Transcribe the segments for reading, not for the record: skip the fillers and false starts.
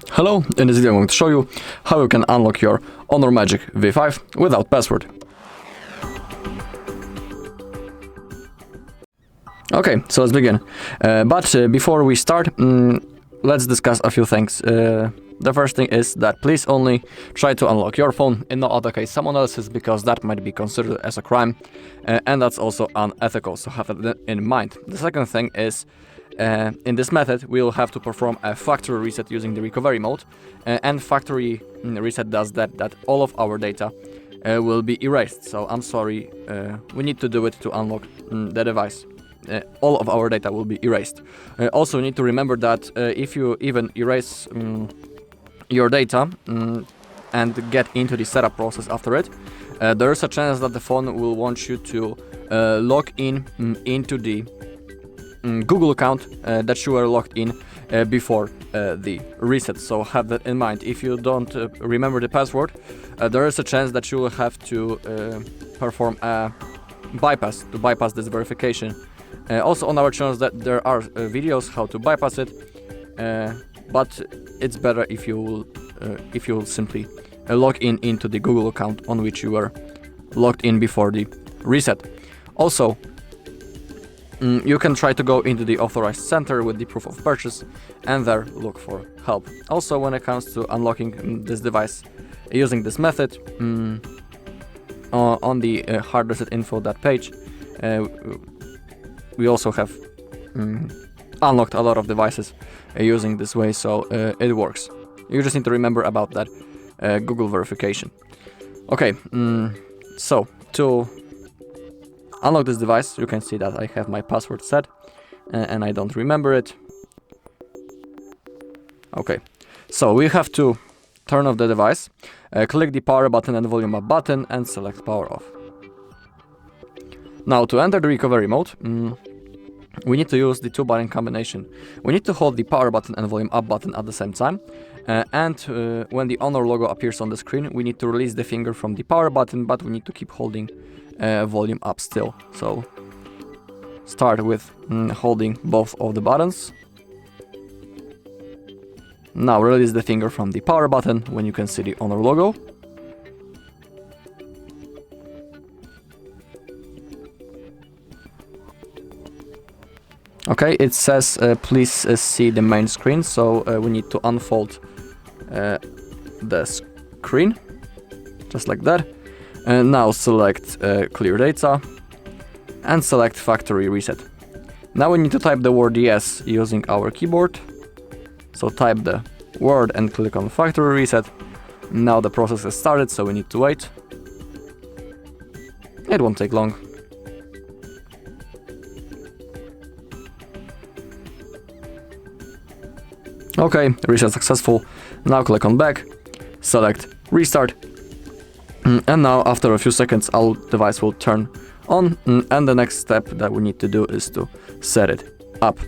Hello, in this video I'm going to show you how you can unlock your Honor Magic V5 without password. Okay, so let's begin. But before we start, let's discuss a few things. The first thing is that please only try to unlock your phone, in no other case someone else's, because that might be considered as a crime, and that's also unethical, so have that in mind. The second thing is, in this method we will have to perform a factory reset using the recovery mode, and factory reset does that all of our data will be erased. So I'm sorry, we need to do it to unlock the device. All of our data will be erased. Also, you need to remember that if you even erase your data and get into the setup process after it, there is a chance that the phone will want you to log in into the Google account that you were logged in before the reset. So have that in mind. If you don't remember the password, there is a chance that you will have to perform a bypass to bypass this verification. Also on our channels that there are videos how to bypass it, but it's better if you will simply log in into the Google account on which you were logged in before the reset. Also, you can try to go into the authorized center with the proof of purchase and there look for help. Also, when it comes to unlocking this device using this method, on the HardReset.Info page, we also have unlocked a lot of devices using this way, so it works. You just need to remember about that Google verification. Okay, so to unlock this device, you can see that I have my password set and I don't remember it. Okay, so we have to turn off the device, click the power button and volume up button and select power off. Now to enter the recovery mode, we need to use the two button combination. We need to hold the power button and volume up button at the same time, and when the Honor logo appears on the screen, we need to release the finger from the power button, but we need to keep holding volume up still. So start with holding both of the buttons. Now release the finger from the power button when you can see the Honor logo. Okay, it says please see the main screen, so we need to unfold the screen, just like that. And now select clear data and select factory reset. Now we need to type the word yes using our keyboard. So type the word and click on factory reset. Now the process has started, so we need to wait. It won't take long. Okay, reset successful. Now click on back, select restart, and now after a few seconds our device will turn on, and the next step that we need to do is to set it up.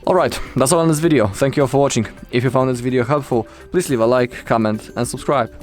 Alright, that's all in this video. Thank you all for watching. If you found this video helpful, please leave a like, comment and subscribe.